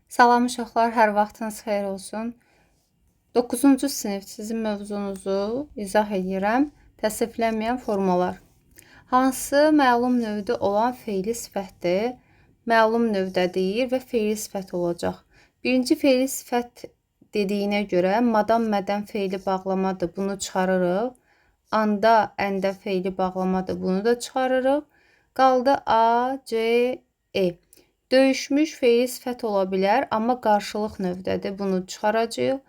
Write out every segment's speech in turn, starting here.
Salam uşaqlar, hər vaxtınız xeyir olsun. 9-cu sinif sizin mövzunuzu izah edirəm. Təsriflənməyən formalar. Hansı məlum növdə olan fe'li sifətdir? Məlum növdə deyir və fe'li sifət olacaq. Birinci fe'li sifət dediyinə görə madam, mədən fe'li bağlamadır. Bunu çıxarırıq. Anda, əndə fe'li bağlamadır. Bunu da çıxarırıq. Qaldı A, C, E. Döyüşmüş fe'li sifət ola bilər, amma qarşılıq növdədir. Bunu çıxaracağıq.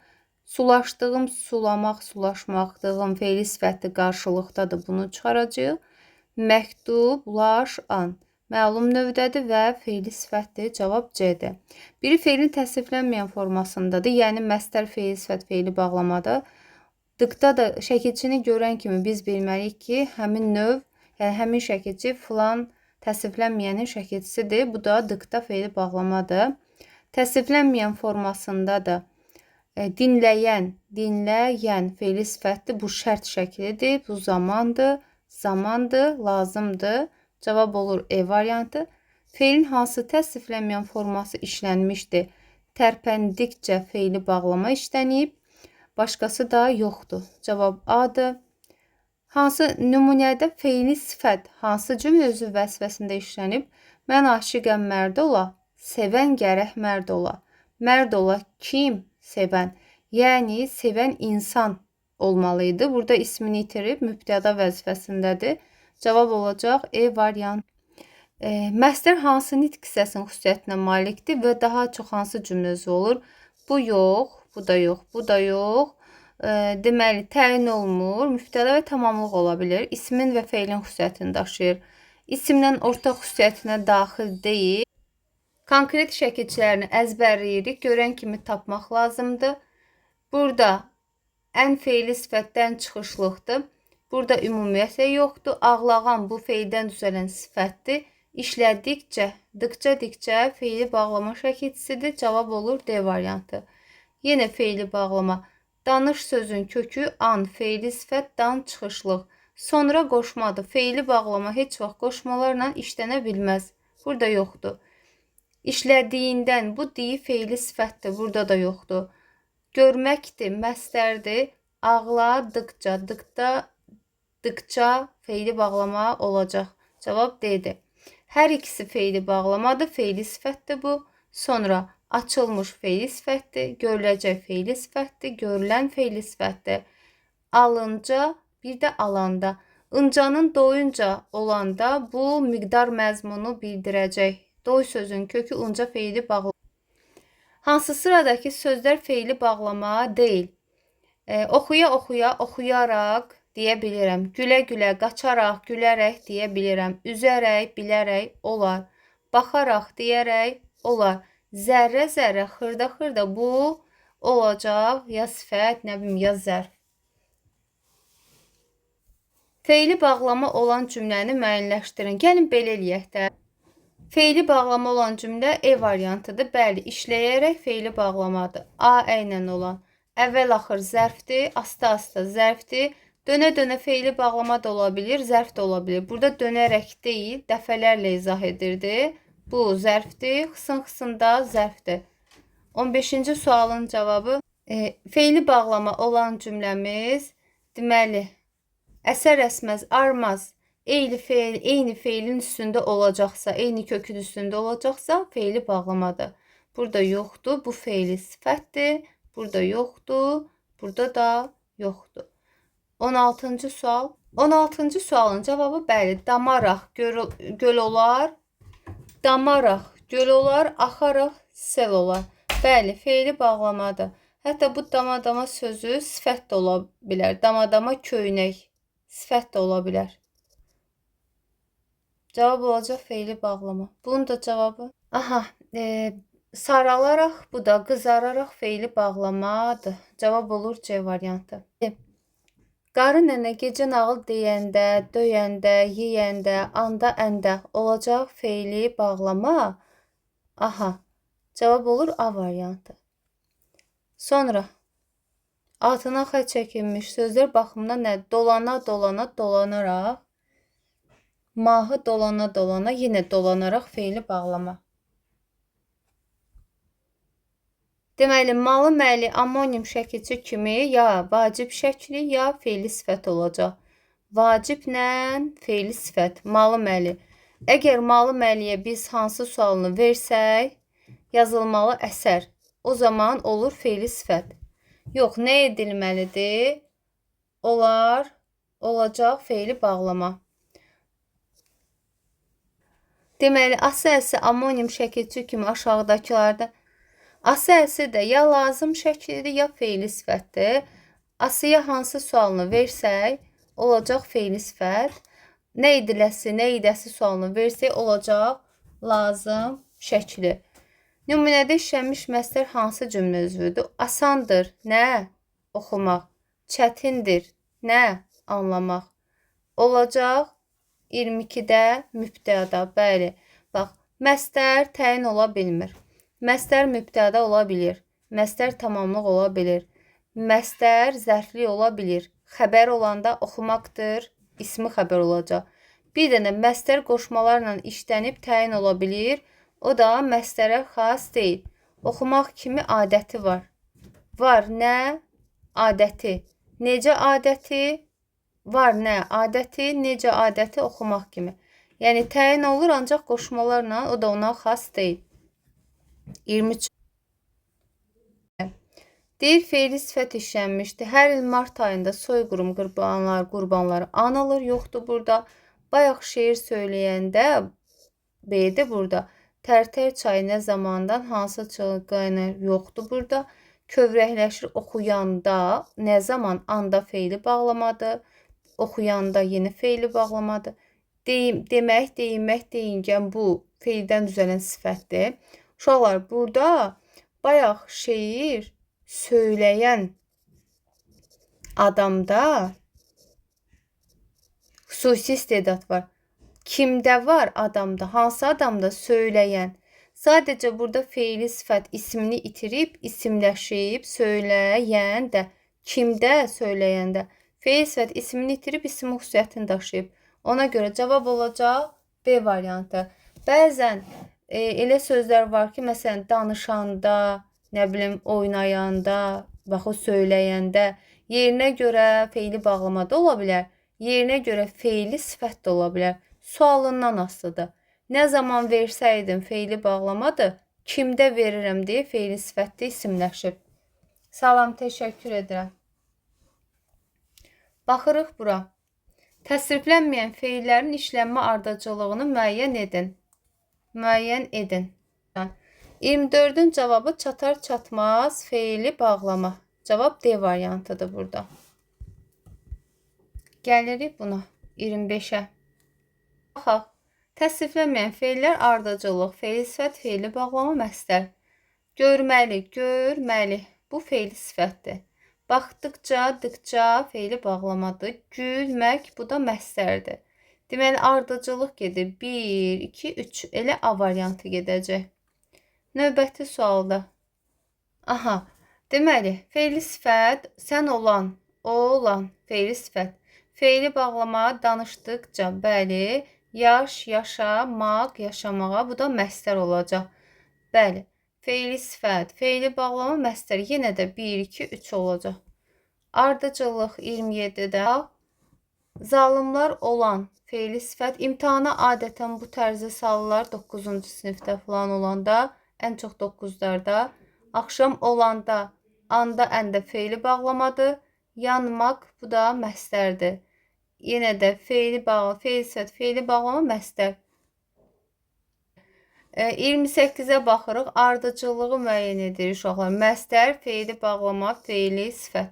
Sulaşdığım, sulamaq, sulaşmaqdığım fe'li sifəti qarşılıqdadır. Bunu çıxaracağıq. Məktub, laş, an. Məlum növdədir və fe'li sifətdir. Cavab C-dir. Biri fe'lin təsriflənməyən formasındadır. Yəni, məstər fe'li sifət fe'li bağlamadır. Dıqda da şəkilçini görən kimi biz bilməliyik ki, həmin növ, yəni həmin şəkilçi filan təsriflənməyənin şəkilçisidir. Bu da dıqda fe'li bağlamadır. Təsriflənməyən formasında da dinləyən, dinləyən fe'li sifətdir. Bu şərt şəklidir. Bu zamandır, zamandır, lazımdır. Cavab olur E variantı. Fe'lin hansı təsriflənməyən forması işlənmişdir? Tərpəndikcə fe'li bağlama işlənib. Başqası da yoxdur. Cavab A-dır. Hansı nümunədə fe'li sifət hansı cümlə özü vəzifəsində işlənib? Mən aşiqəm mərd ola, sevən gərək mərd ola. Mərd ola kim? Sevən. Yəni, sevən insan olmalıydı. Burada ismini itirib, mübtəda vəzifəsindədir. Cavab olacaq E variant. Məstər hansı nitq hissəsinin xüsusiyyətinə malikdir və daha çox hansı cümlə özü olur? Bu yox, bu da yox, bu da yox. Deməli, təyin olunmur, mübtəda və tamamlıq ola bilir. İsmin və fe'lin xüsusiyyətini daşıyır. İsimlə ortaq xüsusiyyətinə daxil deyil. Konkret şəkilçilərini əzbərləyirik. Görən kimi tapmaq lazımdır. Burada ən fe'li sifətdən çıxışlıqdır. Burada ümumiyyətlə yoxdur. Ağlağan bu fe'ldən düzələn sifətdir. İşlədikcə, dikcə fe'li bağlama şəkilçisidir. Cavab olur D variantı. Yenə fe'li bağlama. Danış sözün kökü an, fe'li sifət, dan çıxışlıq. Sonra qoşmadır. Fe'li bağlama heç vaxt qoşmalarla işlənə bilməz. Burada yoxdur. İşlədiyindən bu deyi fe'li sifətdir. Burada da yoxdur. Görməkdir, məstərdir. Ağladıqca, dıqca fe'li bağlama olacaq. Cavab D-dir. Hər ikisi fe'li bağlamadır. Fe'li sifətdir bu. Sonra açılmış fe'li sifətdir. Görüləcək fe'li sifətdir. Görülən fe'li sifətdir. Alınca, bir də alanda. Incanın doyunca olanda bu miqdar məzmunu bildirəcək. Doy sözün kökü unca fe'li bağlama. Hansı sıradakı sözlər fe'li bağlama deyil? Oxuya, oxuya, oxuyaraq deyə bilirəm. Gülə, gülə, qaçaraq, gülərək deyə bilirəm. Üzərək, bilərək olar. Baxaraq deyərək olar. Zərrə, zərrə, xırda, xırda bu olacaq ya sifət, nə bilim, ya zərf. Fe'li bağlama olan cümləni müəyyənləşdirin. Gəlin belə eləyək də. Fe'li bağlama olan cümlə E variantıdır. Bəli, işləyərək fe'li bağlamadır. A ilə olan. Əvvəl-axır zərfdir, asta-asta zərfdir. Dönə-dönə fe'li bağlama da ola bilir, zərf də ola bilir. Burada dönərək deyil, dəfələrlə izah edirdi. Bu zərfdir, xısın-xısında zərfdir. 15-ci sualın cavabı. Fe'li bağlama olan cümləmiz, deməli, əsər əsməz, armaz, eyni fe'lin üstündə olacaqsa, eyni kökün üstündə olacaqsa, fe'li bağlamadır. Burada yoxdur, bu fe'li sifətdir. Burada yoxdur, burada da yoxdur. 16-cı sual. 16-cı sualın cavabı bəli. Damaraq göl olar, damaraq göl olar, axaraq sel olar. Bəli, fe'li bağlamadır. Hətta bu damadama sözü sifət də ola bilər. Damadama köynək sifət də ola bilər. Cavab olacaq fe'li bağlama. Bunun da cavabı. Saralaraq, bu da qızararaq fe'li bağlamadır. Cavab olur C variantı. Qarı nənə gecə nağıl deyəndə, döyəndə, yeyəndə, anda, əndə olacaq fe'li bağlama. Cavab olur A variantı. Sonra altına xətt çəkilmiş sözlər baxımından nə? Dolana, dolana, dolanaraq. Mahı dolana, dolana, yenə dolanaraq fe'li bağlama. Deməli, malı məli amonim şəkilçi kimi ya vacib şəkli, ya fe'li sifət olacaq. Vaciblə fe'li sifət, malı məli. Əgər malı məliyə biz hansı sualını versək, yazılmalı əsər. O zaman olur fe'li sifət. Yox, nə edilməlidir? Olacaq fe'li bağlama. Deməli, asəsi amonim şəkilçi kimi aşağıdakılarda asəsi də ya lazım şəklidir, ya fe'li sifətdir. Asıya hansı sualını versək, olacaq fe'li sifət. Nə ediləsi, nə edəsi sualını versək, olacaq lazım şəkli. Nümunədə işlənmiş məsdər hansı cümlə üzvüdür? Asandır, nə? Oxumaq. Çətindir, nə? Anlamaq. Olacaq 22-də mübtəda, bəli. Bax, məsdər təyin ola bilmir. Məsdər mübtəda ola bilir. Məsdər tamamlıq ola bilir. Məsdər zərfli ola bilir. Xəbər olanda oxumaqdır, ismi xəbər olacaq. Bir dənə məsdər qoşmalarla işlənib təyin ola bilir. O da məsdərə xas deyil. Oxumaq kimi adəti var. Var nə? Adəti. Necə adəti? Var nə? Adəti. Necə adəti? Oxumaq kimi. Yəni təyin olur ancaq qoşmalarla, o da ona xas deyil. 23. Deyir, fe'li sifət işlənmişdir. Hər il mart ayında soyqırım qurbanları anılır, yoxdur burada. Bayaq şeir söyləyəndə B'də burada. Tərtər çayı nə zamandan hansı qaynır, yoxdur burada. Kövrəkləşir oxuyanda, nə zaman anda fe'li bağlamadır. Oxuyanda yeni fe'li bağlamadır. Demək, deyinmək, deyingən bu fe'ldən düzələn sifətdir. Uşaqlar, burada bayaq şeir söyləyən adamda xüsusi istedad var. Kimdə var adamda? Hansı adamda? Söyləyən. Sadəcə burada fe'li sifət ismini itirib, isimləşib, söyləyən də. Kimdə? Söyləyəndə. Fe'li sifət ismini itirib, isim xüsusiyyətini daşıyıb. Ona görə cavab olacaq B variantı. Bəzən elə sözlər var ki, məsələn, danışanda, nə bilim, oynayanda, bax o söyləyəndə yerinə görə fe'li bağlamada ola bilər, yerinə görə fe'li sifət də ola bilər. Sualından asılıdır. Nə zaman versəydim fe'li bağlamadır, kimdə verirəm deyə fe'li sifətdə isimləşib. Salam, təşəkkür edirəm. Baxırıq bura. Təsriflənməyən fe'llərin işlənmə ardıcıllığını müəyyən edin. Müəyyən edin. 24-ün cavabı çatar çatmaz fe'li bağlama. Cavab D variantıdır burada. Gəlirik buna. 25-ə. Baxaq. Təsriflənməyən fe'llər ardıcıllıq, fe'li sifət, fe'li bağlama, məsdər. Görməli, görməli. Bu fe'li sifətdir. Baxdıqca, dıqca fe'li bağlamadır. Gülmək, bu da məsdərdir. Deməli, ardıcıllıq gedir. 1, 2, 3. Elə A variantı gedəcək. Növbəti sualda. Aha. Deməli, fe'li sifət, sən olan, o olan, fe'li sifət. Fe'li bağlama, danışdıqca, bəli. Yaş, yaşamaq, yaşamağa, bu da məsdər olacaq. Bəli. Fe'li sifət, fe'li bağlama, məsdər. Yenə də 1, 2, 3 olacaq. Ardıcıllıq 27-də. Zalımlar olan fe'li sifət. İmtahana adətən bu tərzə salırlar 9-cu sinifdə falan olanda, ən çox 9-larda. Axşam olanda, anda, əndə fe'li bağlamadır. Yanmaq, bu da məsdərdir. Yenə də fe'li bağlama, fe'li sifət, fe'li bağlama, məsdər. 28-ə baxırıq. Ardıcıllığı müəyyən edirik uşaqlar. Məsdər, fe'li bağlama, fe'li sifət.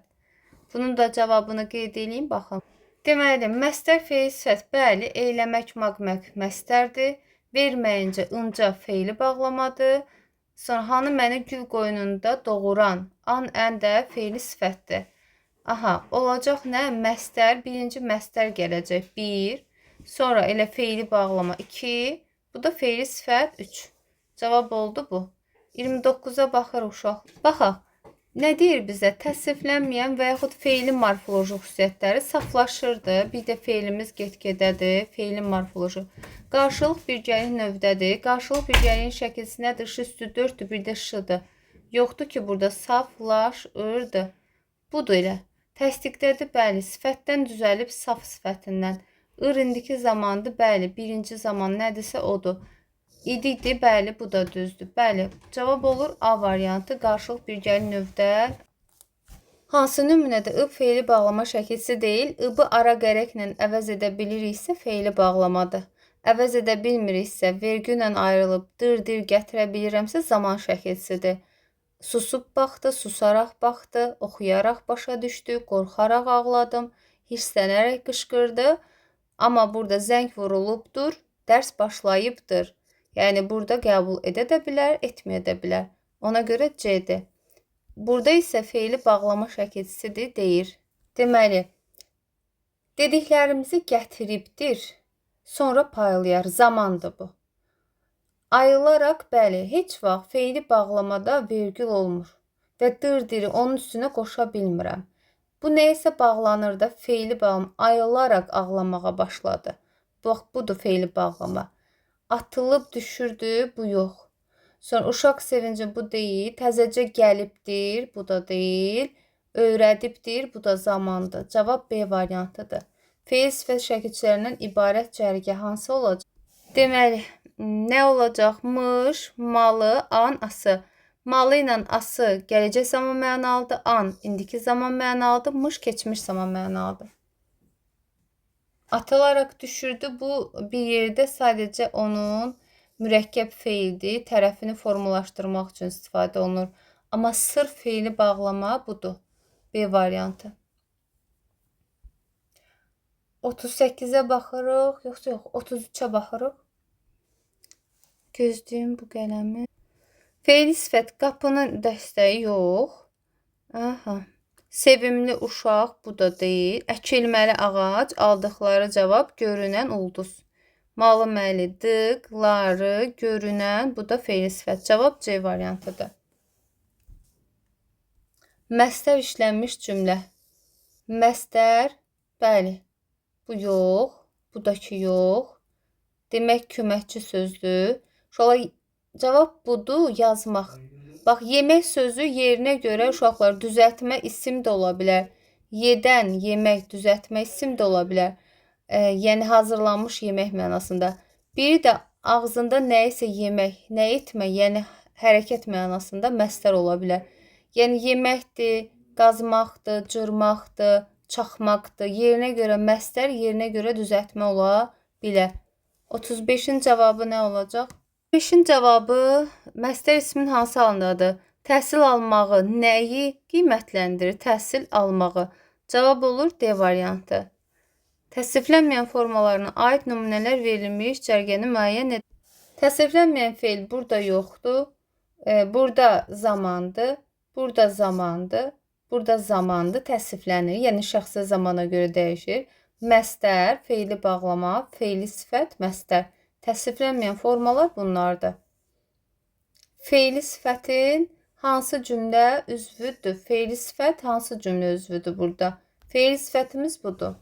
Bunun da cavabını qeyd edeyim, baxın. Deməli, məsdər fe'li sifət, bəli, eyləmək, maqmək məsdərdir. Verməyincə ınca fe'li bağlamadır. Sonra hanı məni gül qoynunda doğuran, an, ən də fe'li sifətdir. Aha, olacaq nə? Məsdər, birinci məsdər gələcək 1, sonra elə fe'li bağlama 2, bu da fe'li sifət 3. Cavab oldu bu. 29-a baxırıq uşaq. Baxaq. Nə deyir bizə? Təsriflənməyən və yaxud fe'li morfoloji xüsusiyyətləri saflaşırdı. Bir də fe'limiz get-gedədir. Fe'li morfoloji. Qarşılıq birgəlik növdədir. Qarşılıq birgəliyin şəkilsi nədir? Ş üstü 4-dür, bir də ş-dır. Yoxdur ki, burada saflaşırdı. Budur elə. Təsdiqlədi, bəli, sifətdən düzəlib saf sifətindən. İndiki zamandır, bəli, birinci zaman nədirsə odur. İdi, bəli, bu da düzdür. Bəli, cavab olur A variantı, qarşılıq birgəli növdə. Hansı nümunədə ıb feili bağlama şəkilsi deyil, ıbı ara qərəklə əvəz edə biliriksə feili bağlamadır. Əvəz edə bilmiriksə, vergü ilə ayrılıb dir gətirə bilirəmsə zaman şəkilsidir. Susub baxdı, susaraq baxdı, oxuyaraq başa düşdü, qorxaraq ağladım, hirslənərək qışqırdı. Amma burada zəng vurulubdur, dərs başlayıbdır. Yəni burada qəbul edə də bilər, etməyə də bilər. Ona görə C-dir. Burada isə feili bağlama şəkilsisidir, deyir. Deməli, dediklərimizi gətiribdir, sonra paylayar, zamandır bu. Ayılaraq, bəli, heç vaxt feili bağlamada vergül olmur və diri onun üstünə qoşa bilmirəm. Bu neyəsə bağlanır da feili bağlama, ayılaraq ağlamağa başladı. Bax, budur feili bağlama. Atılıb düşürdü, bu yox. Sonra uşaq sevinci bu deyil, təzəcə gəlibdir, bu da deyil, öyrədibdir, bu da zamandır. Cavab B variantıdır. Feil sifət şəkilçilərindən ibarət cərgə hansı olacaq? Deməli, nə olacaqmış? Malı, an, ası. Malı ilə ası gələcək zaman mənalıdır, an indiki zaman mənalıdır, mış keçmiş zaman mənalıdır. Atılaraq düşürdü, bu bir yerdə sadəcə onun mürəkkəb feildir, tərəfini formalaşdırmaq üçün istifadə olunur. Amma sırf feili bağlama budur, B variantı. 38-ə baxırıq, yoxsa yox, 33-ə baxırıq. Gözlüyüm bu qələmi. Feili sifət, qapının dəstəyi yox. Aha. Sevimli uşaq, bu da deyil. Əkilməli ağac, aldıqları cavab görünən ulduz. Malı məli, dıqları, görünən, bu da feili sifət. Cavab C variantıdır. Məstər işlənmiş cümlə. Məstər, bəli, bu yox, bu da ki yox. Demək köməkçi sözdür. Uşaqlar, cavab budur, yazmaq. Bax, yemək sözü yerinə görə uşaqlar düzəltmə isim də ola bilər. Yedən, yemək, düzəltmə isim də ola bilər. Yəni hazırlanmış yemək mənasında. Biri də ağzında nəyisə yemək, nə etmək, yəni hərəkət mənasında məstər ola bilər. Yəni yeməkdir, qazmaqdır, cırmaqdır, çaxmaqdır. Yerinə görə məstər, yerinə görə düzəltmə ola bilər. 35-in cavabı nə olacaq? 5-in cavabı məstər ismin hansı halındadır? Təhsil almağı nəyi qiymətləndirir? Təhsil almağı. Cavab olur D variantı. Təsriflənməyən formalarına aid nümunələr verilmiş cərgəni müəyyən edir. Təsriflənməyən feil burada yoxdur. Burada zamandır. Burada zamandır. Burada zamandır təsriflənir. Yəni şəxsi zamana görə dəyişir. Məstər, feili bağlama, feili sifət, məstər. Təsriflənməyən formalar bunlardır. Feili sifətin hansı cümlə üzvüdür? Feili sifət hansı cümlə üzvüdür burada? Feili sifətimiz budur.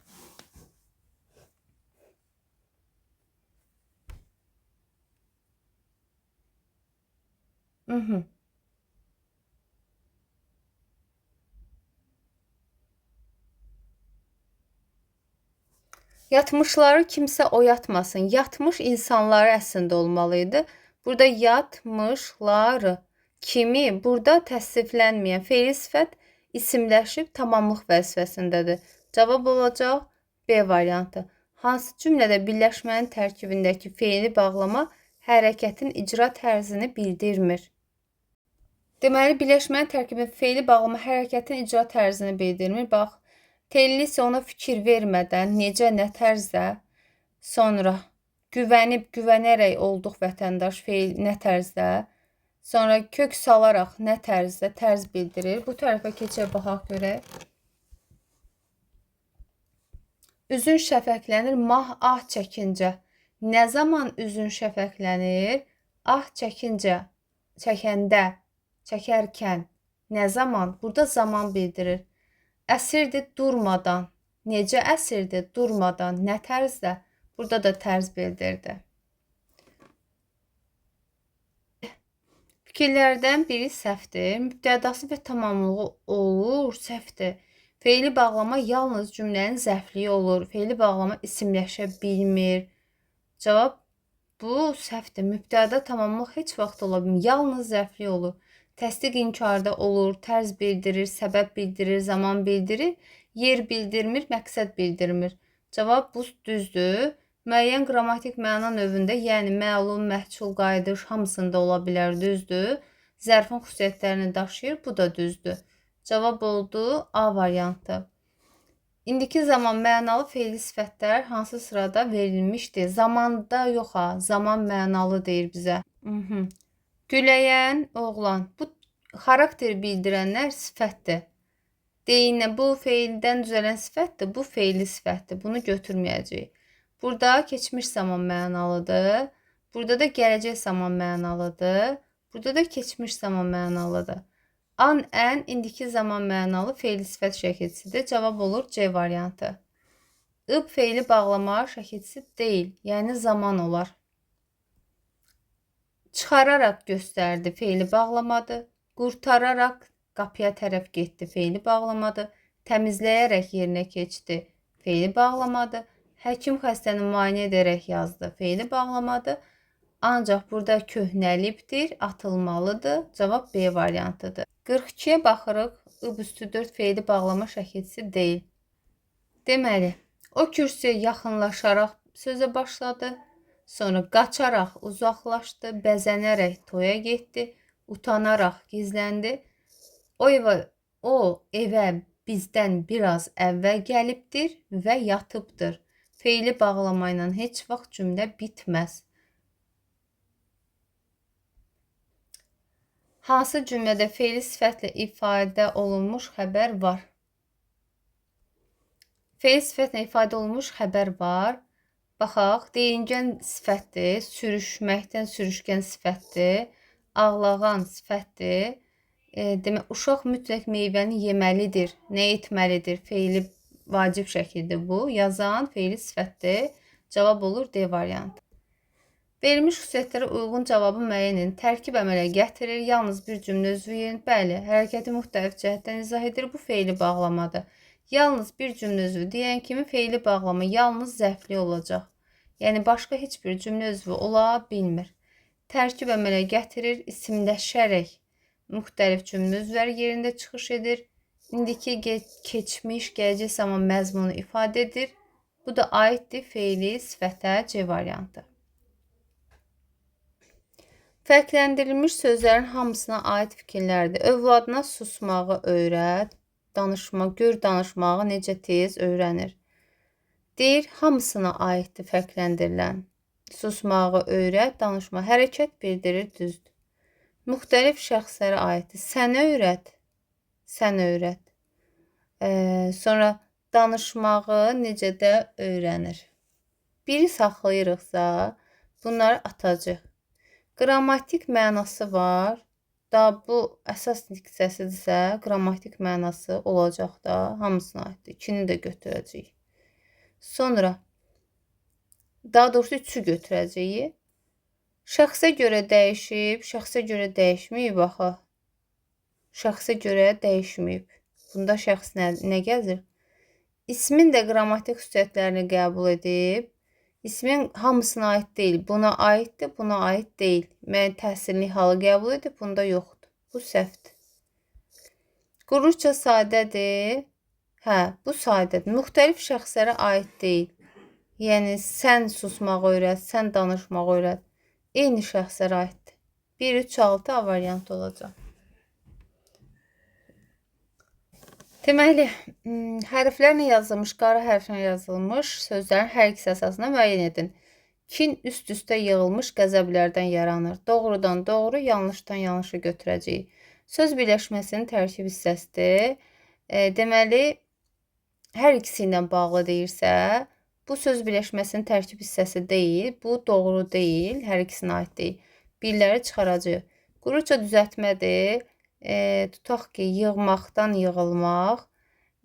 Yatmışları kimsə oyatmasın. Yatmış insanları əslində olmalıydı. Burada yatmışları. Kimi? Burada təsriflənməyən feili sifət isimləşib tamamlıq vəzifəsindədir. Cavab olacaq B variantı. Hansı cümlədə birləşmənin tərkibindəki feili bağlama hərəkətin icra tərzini bildirmir? Deməli, birləşmənin tərkibində feili bağlama hərəkətin icra tərzini bildirmir. Bax, telli isə ona fikir vermədən, necə, nə tərzdə, sonra güvənib, güvənərək olduq vətəndaş, feil nə tərzdə, sonra kök salaraq nə tərzdə, tərz bildirir. Bu tərəfə keçək, baxaq görək. Üzün şəfəqlənir, mah ah çəkincə. Nə zaman üzün şəfəqlənir? Ah çəkincə, çəkəndə, çəkərkən. Nə zaman? Burada zaman bildirir. Əsirdir durmadan. Necə əsirdir durmadan? Nə tərzdə? Burada da tərz bildirdi. Fikirlərdən biri səhvdir. Mübtədası və tamamlığı olur, səhvdir. Feili bağlama yalnız cümlənin zərfliyi olur. Feili bağlama isimləşə bilmir. Cavab bu səhvdir. Mübtəda tamamlıq heç vaxt ola bilmir. Yalnız zərfli olur. Təsdiq inkarda olur, tərz bildirir, səbəb bildirir, zaman bildirir, yer bildirmir, məqsəd bildirmir. Cavab bu düzdür. Müəyyən qrammatik məna növündə, yəni məlum, məhsul, qayıdış hamısında ola bilər, düzdür. Zərfin xüsusiyyətlərini daşıyır, bu da düzdür. Cavab oldu A variantı. İndiki zaman mənalı fe'li sifətlər hansı sırada verilmişdir? Zamanda yox ha, zaman mənalı deyir bizə. Güləyən, oğlan. Bu xarakter bildirənlər sifətdir. Deyinə bu feildən düzələn sifətdir, bu fe'li sifətdir. Bunu götürməyəcəyik. Burada keçmiş zaman mənalıdır. Burada da gələcək zaman mənalıdır. Burada da keçmiş zaman mənalıdır. An, ən, indiki zaman mənalı fe'li sifət şəkilçisidir. Cavab olur C variantı. İb fe'li bağlama şəkilçisi deyil, yəni zaman olar. Çıxararaq göstərdi fe'li bağlamadır. Qurtararaq qapıya tərəf getdi fe'li bağlamadır. Təmizləyərək yerinə keçdi fe'li bağlamadır. Həkim xəstəni müayinə edərək yazdı fe'li bağlamadır. Ancaq burada köhnəlibdir, atılmalıdır. Cavab B variantıdır. 42-yə baxırıq. İb üstü 4 fe'li bağlama şəkilçisi deyil. Deməli, o kürsüyə yaxınlaşaraq sözə başladı. Sonra qaçaraq uzaqlaşdı, bəzənərək toya getdi, utanaraq gizləndi. O evə bizdən biraz əvvəl gəlibdir və yatıbdır. Fe'li bağlama ilə heç vaxt cümlə bitməz. Hansı cümlədə fe'li sifətlə ifadə olunmuş xəbər var? Fe'li sifətlə ifadə olunmuş xəbər var. Baxaq, deyingən sifətdir, sürüşməkdən sürüşkən sifətdir, ağlağan sifətdir. Demək, uşaq mütləq meyvəni yeməlidir, nə etməlidir? Fe'li vacib şəkildə bu. Yazan fe'li sifətdir. Cavab olur D variantı. Verilmiş xüsusiyyətlərə uyğun cavabı müəyyən edin. Tərkib əmələ gətirir. Yalnız bir cümlə özü verin. Bəli, hərəkəti müxtəlif cəhətdən izah edir. Bu fe'li bağlamadır. Yalnız bir cümlə özü deyən kimi fe'li bağlama yalnız zərfli olacaq. Yəni başqa heç bir cümlə özü ola bilmir. Tərkib əmələ gətirir, isimləşərək müxtəlif cümlə özləri yerində çıxış edir. İndiki keçmiş, gələcək zaman məzmunu ifadə edir. Bu da aiddir fe'li sifətə C variantı. Fərqləndirilmiş sözlərin hamısına aid fikirlərdir. Övladına susmağı öyrət, gör danışmağı necə tez öyrənir. Deyir, hamısına aiddir fərqləndirilən. Susmağı öyrət, danışma, hərəkət bildirir, düzdür. Müxtəlif şəxslərə aiddir. Sənə öyrət, sən öyrət. Sonra danışmağı necə də öyrənir. Biri saxlayırıqsa, bunları atacaq. Qrammatik mənası var. Da bu əsas diksiyasıdırsə, qrammatik mənası olacaq da, hamısına aiddir. 2-ni də götürəcəyik. Sonra, daha doğrusu 3-ü götürəcəyik. Şəxsə görə dəyişib, şəxsə görə dəyişməyib, baxaq. Şəxsə görə dəyişməyib. Bunda şəxs nə gəzir? İsmin də qrammatik xüsusiyyətlərini qəbul edib. İsmin hamısına aid deyil. Buna aiddir, buna aid deyil. Mən təhsilli halı qəbul edib, bunda yoxdur. Bu səhvdir. Quruşca sadədir. Hə, bu sadədir. Müxtəlif şəxslərə aid deyil. Yəni, sən susmağı öyrət, sən danışmağı öyrət. Eyni şəxslərə aiddir. 1, 3, 6 A variantı olacaq. Deməli, hərflərlə yazılmış, qara hərflə yazılmış sözlərin hər ikisi əsasında müəyyən edin. Kin üst-üstə yığılmış qəzəblərdən yaranır. Doğrudan doğru, yanlışdan yanlışı götürəcəyik. Söz birləşməsinin tərkib hissəsidir. Deməli, hər ikisi ilə bağlı deyirsə, bu söz birləşməsinin tərkib hissəsi deyil, bu doğru deyil, hər ikisinə aid deyil. Birləri çıxaracaq. Quruca düzəltmədir. Tutaq ki, yığmaqdan yığılmaq,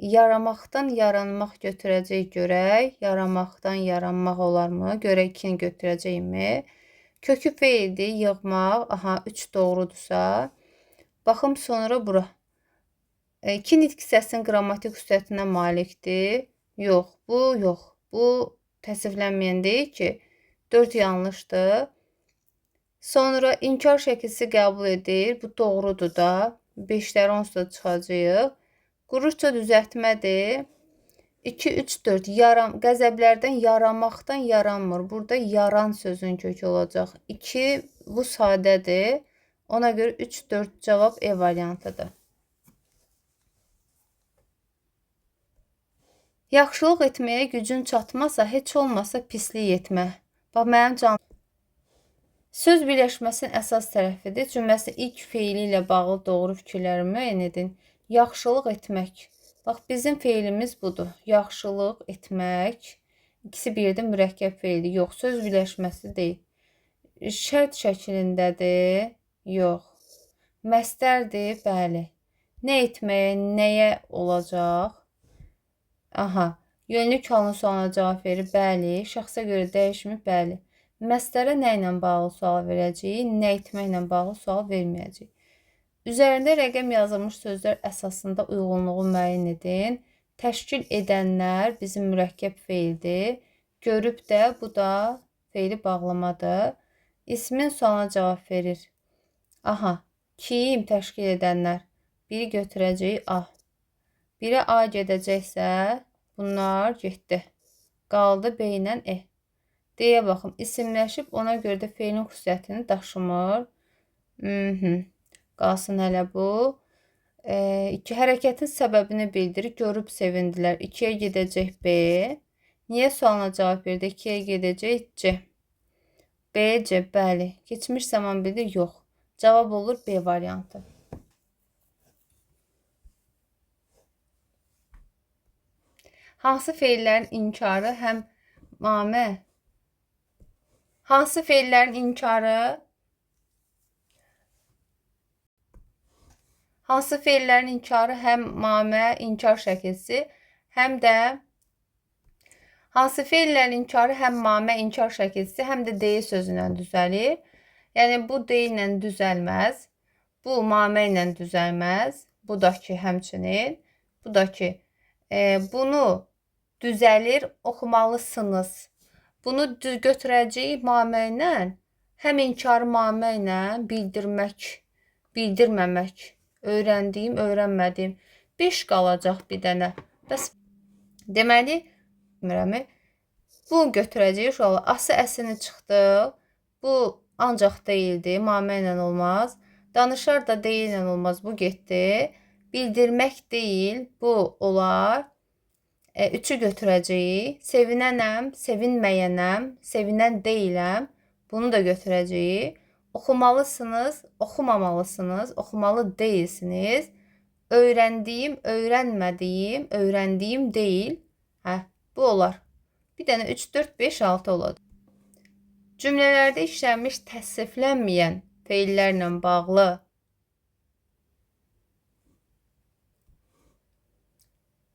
yaramaqdan yaranmaq götürəcək görək. Yaramaqdan yaranmaq olarmı? Görək 2-ni götürəcəkmi? Kökü feildir, yığmaq. Aha, 3 doğrudursa. Baxım sonra bura. İki nitq hissəsinin qrammatik xüsusiyyətinə malikdir. Yox, bu yox. Bu təsviflənməyən deyil ki, 4 yanlışdır. Sonra inkar şəkilsi qəbul edir. Bu doğrudur da. 5-ləri onsuz da çıxacağıq. Quruşca düzəltmədir. 2, 3, 4. Qəzəblərdən yaramaqdan yaranmır. Burada yaran sözün kökü olacaq. 2, bu sadədir. Ona görə 3, 4 cavab E variantıdır. Yaxşılıq etməyə gücün çatmasa, heç olmasa pislik etmə. Bax, mənim canım. Söz birləşməsinin əsas tərəfidir. Cümləsi ilk feili ilə bağlı doğru fikirləri müəyyən edin. Yaxşılıq etmək. Bax, bizim feilimiz budur. Yaxşılıq etmək. İkisi birdə mürəkkəb feildir. Yox, söz birləşməsi deyil. Şərt şəklindədir. Yox. Məstərdir, bəli. Nə etməyə, nəyə olacaq? Aha, yönlük halının sualına cavab verir, bəli. Şəxsə görə dəyişmir, bəli. Məstərə nə ilə bağlı sual verəcəyik, nə etməklə bağlı sual verməyəcəyik. Üzərində rəqəm yazılmış sözlər əsasında uyğunluğu müəyyən edin. Təşkil edənlər bizim mürəkkəb feildir. Görüb də, bu da feili bağlamadır. İsmin sualına cavab verir. Aha, kim təşkil edənlər? Biri götürəcəyik A. Biri A gedəcəksə, bunlar getdi. Qaldı B ilə E. Deyə baxın, isimləşib, ona görə də feilin xüsusiyyətini daşımır. Qalsın hələ bu. 2. Hərəkətin səbəbini bildirir. Görüb sevindilər. 2-yə gedəcək B. Niyə sualına cavab verdi? 2-yə gedəcək C. B, C, bəli. Keçmiş zaman bildir, yox. Cavab olur B variantı. Hansı feillərin inkarı həm mamə? Hansı feillərin inkarı? Hansı feillərin inkarı həm mamə, inkar şəkilsi, həm də hansı feillərin inkarı həm mamə, inkar şəkilsi, həm də deyil sözündən düzəlir. Yəni, bu deyillə düzəlməz. Bu mamə ilə düzəlməz. Bu da ki, həmçinin. Bu da ki, bunu düzəlir, oxumalısınız. Bunu götürəcəyik mamə ilə, həm inkarı mamə ilə bildirmək, bildirməmək. Öyrəndiyim, öyrənmədiyim. 5 qalacaq bir dənə. Bəs deməli, bu götürəcəyik uşaqlar. Ası əsini çıxdı. Bu ancaq deyildi. Mamə ilə olmaz. Danışar da deyil ilə olmaz. Bu getdi. Bildirmək deyil. Bu olar. 3-ü götürəcəyik. Sevinənəm, sevinməyənəm, sevinən deyiləm. Bunu da götürəcəyik. Oxumalısınız, oxumamalısınız, oxumalı deyilsiniz. Öyrəndiyim, öyrənmədiyim, öyrəndiyim deyil. Bu olar. Bir dənə 3, 4, 5, 6 olacaq. Cümlələrdə işlənmiş təsriflənməyən feillərlə bağlı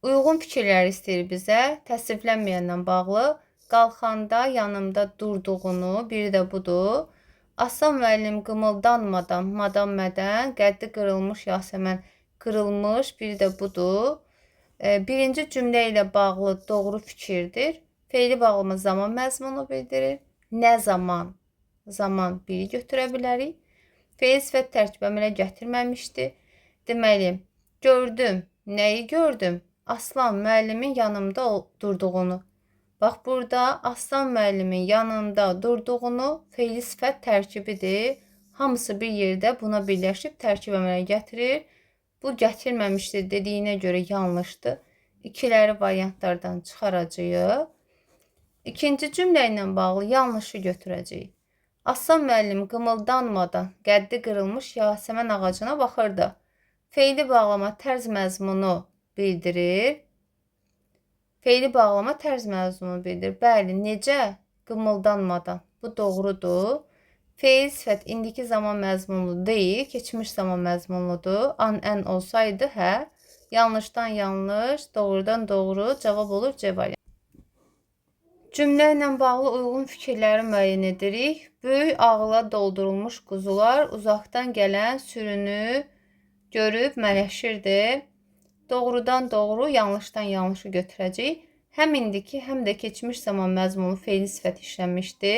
uyğun fikirlər istəyir bizə. Təsriflənməyənlə bağlı qalxanda yanımda durduğunu, biri də budur. Aslan müəllim qımıldanmadan, madam mədən, qəddi qırılmış Yasəmən qırılmış, biri də budur. Birinci cümlə ilə bağlı doğru fikirdir. Feili bağlama zaman məzmunu bildirir. Nə zaman? Zaman biri götürə bilərik. Feil sifət tərkib əmələ gətirməmişdir. Deməli, gördüm. Nəyi gördüm? Aslan müəllimin yanımda durduğunu. Bax, burada Aslan müəllimin yanında durduğunu feili sifət tərkibidir. Hamısı bir yerdə buna birləşib tərkib əmələ gətirir. Bu gətirməmişdir dediyinə görə yanlışdır. İkiləri variantlardan çıxaracağıq. İkinci cümlə ilə bağlı yanlışı götürəcəyik. Aslan müəllim qımıldanmadan qəddi qırılmış Yasəmən ağacına baxırdı. Feili bağlama tərz məzmunu bildirir. Feili bağlama tərz məzmunu bildirir. Bəli, necə? Qımıldanmadan. Bu doğrudur. Feil sifət indiki zaman məzmunlu deyil, keçmiş zaman məzmunludur. An, ən olsaydı, hə. Yanlışdan yanlış, doğrudan doğru. Cavab olur C variantı. Cümlə ilə bağlı uyğun fikirləri müəyyən edirik. Böyük ağla doldurulmuş quzular uzaqdan gələn sürünü görüb mələşirdi. Doğrudan doğru, yanlışdan yanlışı götürəcəyik. Həm indiki, həm də keçmiş zaman məzmunu fe'li sifət işlənmişdi.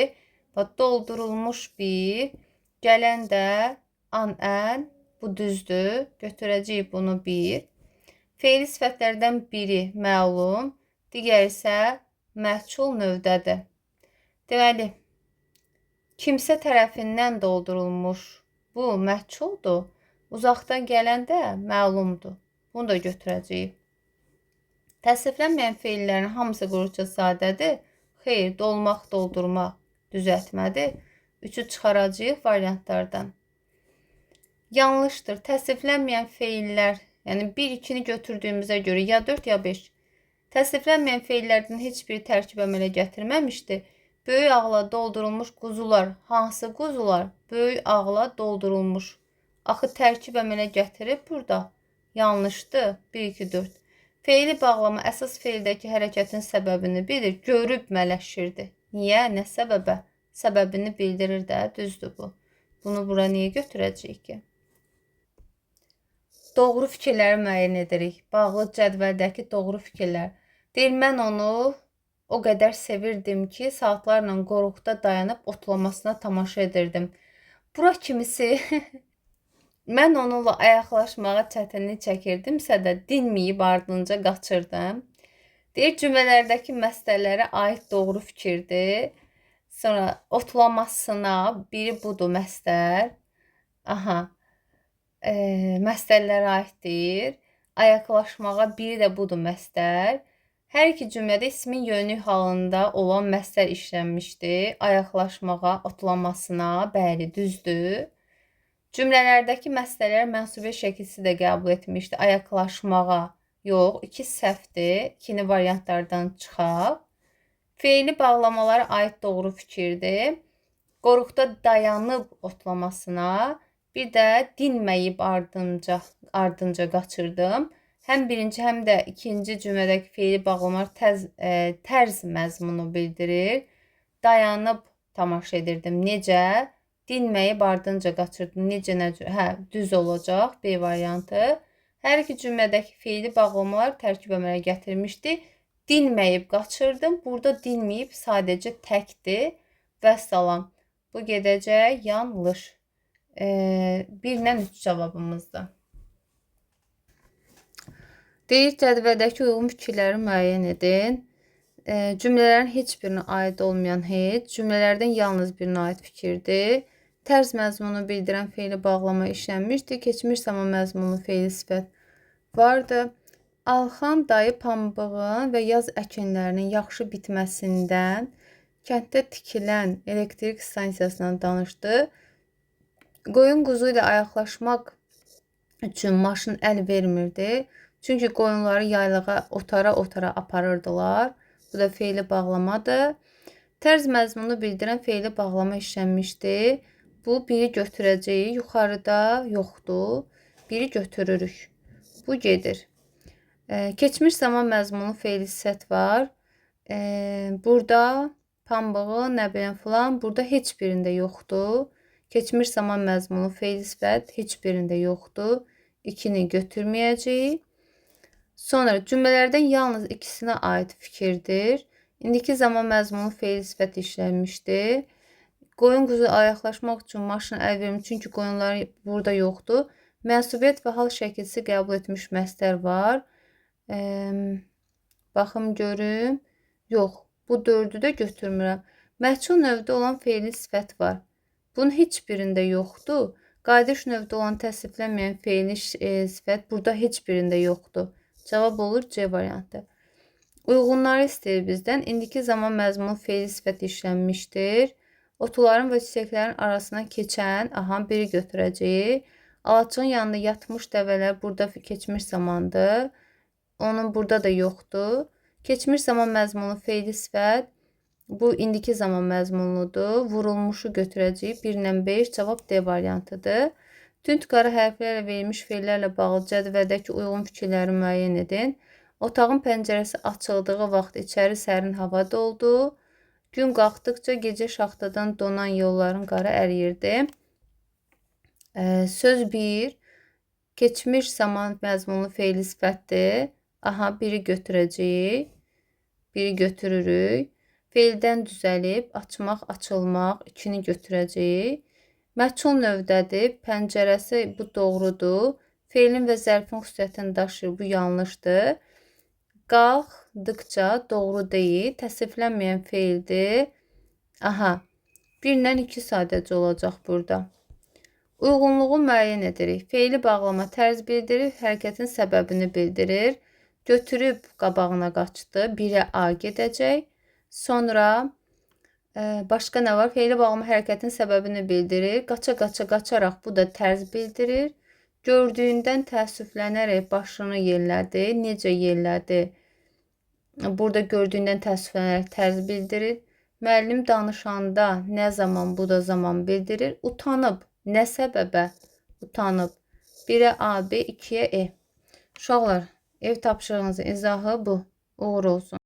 Doldurulmuş bir, gələn də an-ən, bu düzdür. Götürəcəyik bunu bir. Fe'li sifətlərdən biri məlum, digəri isə məchul növdədir. Deməli, kimsə tərəfindən doldurulmuş bu məchuldur. Uzaqdan gələn də məlumdur. Bunu da götürəcəyik. Təsriflənməyən feillərin hamısı quruca sadədir. Xeyr, dolmaq, doldurmaq düzəltmədir. Üçü çıxaracağıq variantlardan. Yanlışdır. Təsriflənməyən feillər, yəni 1-2-ni götürdüyümüzə görə ya 4 ya 5. Təsriflənməyən feillərdən heç biri tərkib əmələ gətirməmişdi. Böyük ağla doldurulmuş quzular. Hansı quzular? Böyük ağla doldurulmuş. Axı tərkib əmələ gətirib burada. Yanlışdır. 1, 2, 4. Feili bağlama əsas feildəki hərəkətin səbəbini bilir. Görüb mələşirdi. Niyə? Nə səbəbə? Səbəbini bildirir də. Düzdür bu. Bunu bura niyə götürəcəyik ki? Doğru fikirləri müəyyən edirik. Bağlı cədvəldəki doğru fikirlər. Deyir, mən onu o qədər sevirdim ki, saatlarla qoruqda dayanıb otlamasına tamaşa edirdim. Bura kimisi mən onunla ayaqlaşmağa çətinlik çəkirdimsə də dinməyib ardınca qaçırdım. Deyir, cümlələrdəki məsələlərə aid doğru fikirdir. Sonra otlamasına, biri budur məsdər. Məsələlərə aiddir. Ayaqlaşmağa, biri də budur məsdər. Hər iki cümlədə ismin yönlü halında olan məsdər işlənmişdir. Ayaqlaşmağa, otlamasına, bəli, düzdür. Cümlələrdəki məsələlər mənsubiyyə şəkilsi də qəbul etmişdi. Ayaqlaşmağa yox, 2 səhvdir. 2-ni variantlardan çıxaq. Feili bağlamalara aid doğru fikirdir. Qoruqda dayanıb otlamasına, bir də dinməyib ardınca qaçırdım. Həm birinci, həm də ikinci cümlədəki feili bağlamalar tərz məzmunu bildirir. Dayanıb tamaşa edirdim. Necə? Dinməyib ardınca qaçırdım. Necə, hə, düz olacaq. B variantı. Hər iki cümlədəki feili bağlamalar tərkib əmələ gətirmişdi. Dinməyib qaçırdım. Burada dinməyib sadəcə təkdir. Vəssalam. Bu gedəcək yanlış. 1-dən 3 cavabımızdır. Deyir, cədvəldəki uyğun fikirləri müəyyən edin. Cümlələrin heç birinə aid olmayan heç, cümlələrdən yalnız birinə aid fikirdir. Tərz məzmunu bildirən feili bağlama işlənmişdir. Keçmiş zaman məzmunu feili sifət vardı. Alxan dayı pambığın və yaz əkinlərinin yaxşı bitməsindən kənddə tikilən elektrik stansiyasından danışdı. Qoyun quzu ilə ayaqlaşmaq üçün maşın əl vermirdi. Çünki qoyunları yaylığa otara aparırdılar. Bu da feili bağlamadır. Tərz məzmunu bildirən feili bağlama işlənmişdir. Bu, biri götürəcəyik. Yuxarıda yoxdur. Biri götürürük. Bu gedir. Keçmiş zaman məzmunu feili sifət var. Burada pambığı, nə bilən filan. Burada heç birində yoxdur. Keçmiş zaman məzmunu feili sifət heç birində yoxdur. 2-ni götürməyəcəyik. Sonra cümlələrdən yalnız ikisinə aid fikirdir. İndiki zaman məzmunu feili sifət işlənmişdir. Qoyun quzu ayaqlaşmaq üçün maşın əl vermir. Çünki qoyunlar burada yoxdur. Mənsubiyyət və hal şəkilsi qəbul etmiş məsdər var. Baxım görüm. Yox, bu 4-ü də götürmürəm. Məchul növdə olan feili sifət var. Bunun heç birində yoxdur. Qayıdış növdə olan təsriflənməyən feili sifət burada heç birində yoxdur. Cavab olur C variantı. Uyğunları istəyir bizdən. İndiki zaman məzmunu feili sifət işlənmişdir. Otuların və çiçəklərin arasına keçən, biri götürəcəyik. Alaçığın yanında yatmış dəvələr burada keçmiş zamandır. Onun burada da yoxdur. Keçmiş zaman məzmunu feili sifət. Bu indiki zaman məzmunludur. Vurulmuşu götürəcəyik. 1-lə 5 cavab D variantıdır. Tünd qara hərflərlə verilmiş feillərlə bağlı cədvəldəki uyğun fikirləri müəyyən edin. Otağın pəncərəsi açıldığı vaxt içəri sərin hava doldu. Gün qalxdıqca gecə şaxtadan donan yolların qarı əriyirdi. Söz 1. Keçmiş zaman məzmunlu fe'li sifətdir. Aha, biri götürəcəyik. Biri götürürük. Fe'ldən düzəlib, açmaq, açılmaq, 2-ni götürəcəyik. Məchul növdədir. Pəncərəsi, bu doğrudur. Fe'lin və zərfin xüsusiyyətini daşıyır. Bu yanlışdır. Qalxdıqca doğru deyil. Təsriflənməyən fe'ldir. Aha. 1-dən 2 sadəcə olacaq burada. Uyğunluğu müəyyən edirik. Fe'li bağlama tərz bildirir. Hərəkətin səbəbini bildirir. Götürüb qabağına qaçdı. 1'ə A gedəcək. Sonra başqa nə var? Fe'li bağlama hərəkətin səbəbini bildirir. Qaçaraq bu da tərz bildirir. Gördüyündən təəssüflənərək başını yellədi. Necə yellədi? Burada gördüyündən təəssüflənərək tərz bildirir. Müəllim danışanda nə zaman, bu da zaman bildirir. Utanıb. Nə səbəbə? Utanıb. 1'ə A, B, 2'yə E. Uşaqlar, ev tapşırığınızın izahı bu. Uğur olsun.